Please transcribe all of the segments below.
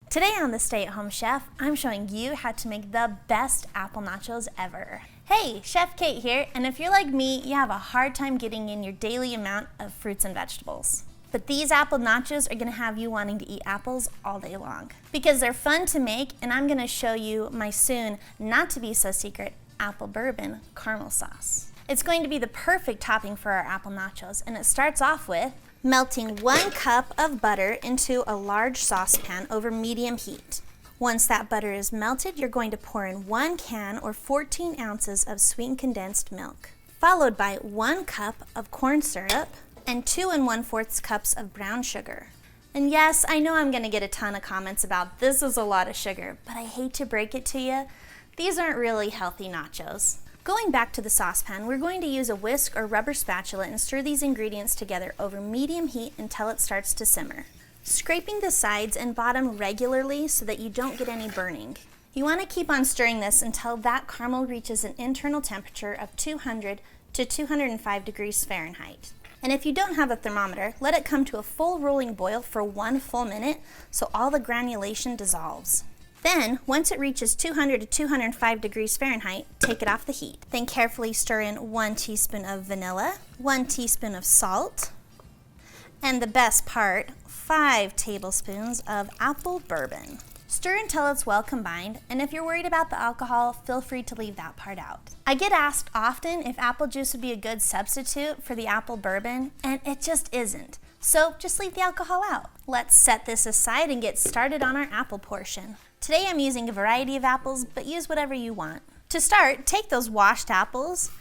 Today on The Stay at Home Chef, I'm showing you how to make the best apple nachos ever. Hey, Chef Kate here, and if you're like me, you have a hard time getting in your daily amount of fruits and vegetables. But these apple nachos are gonna have you wanting to eat apples all day long. Because they're fun to make, and I'm gonna show you my soon, not to be so secret, apple bourbon caramel sauce. It's going to be the perfect topping for our apple nachos, and it starts off with melting 1 cup of butter into a large saucepan over medium heat. Once that butter is melted, you're going to pour in 1 can or 14 ounces of sweetened condensed milk, followed by 1 cup of corn syrup and 2 1/4 cups of brown sugar. And yes, I know I'm gonna get a ton of comments about this is a lot of sugar, but I hate to break it to you, these aren't really healthy nachos. Going back to the saucepan, we're going to use a whisk or rubber spatula and stir these ingredients together over medium heat until it starts to simmer, scraping the sides and bottom regularly so that you don't get any burning. You want to keep on stirring this until that caramel reaches an internal temperature of 200 to 205 degrees Fahrenheit. And if you don't have a thermometer, let it come to a full rolling boil for 1 full minute so all the granulation dissolves. Then, once it reaches 200 to 205 degrees Fahrenheit, take it off the heat. Then carefully stir in 1 teaspoon of vanilla, 1 teaspoon of salt, and the best part, 5 tablespoons of apple bourbon. Stir until it's well combined, and if you're worried about the alcohol, feel free to leave that part out. I get asked often if apple juice would be a good substitute for the apple bourbon, and it just isn't. So just leave the alcohol out. Let's set this aside and get started on our apple portion. Today I'm using a variety of apples, but use whatever you want. To start, take those washed apples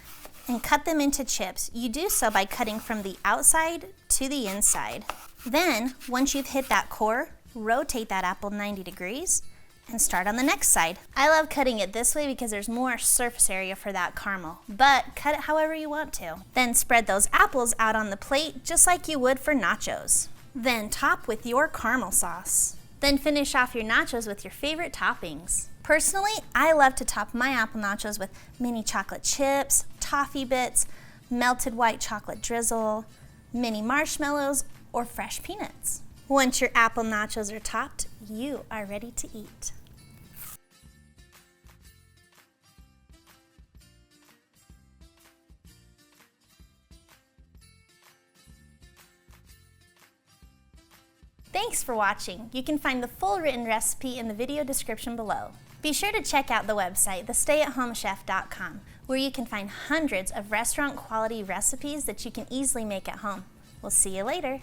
and cut them into chips. You do so by cutting from the outside to the inside. Then, once you've hit that core, rotate that apple 90 degrees and start on the next side. I love cutting it this way because there's more surface area for that caramel, but cut it however you want to. Then spread those apples out on the plate just like you would for nachos. Then top with your caramel sauce. Then finish off your nachos with your favorite toppings. Personally, I love to top my apple nachos with mini chocolate chips, toffee bits, melted white chocolate drizzle, mini marshmallows, or fresh peanuts. Once your apple nachos are topped, you are ready to eat. Thanks for watching. You can find the full written recipe in the video description below. Be sure to check out the website, thestayathomechef.com, where you can find hundreds of restaurant quality recipes that you can easily make at home. We'll see you later.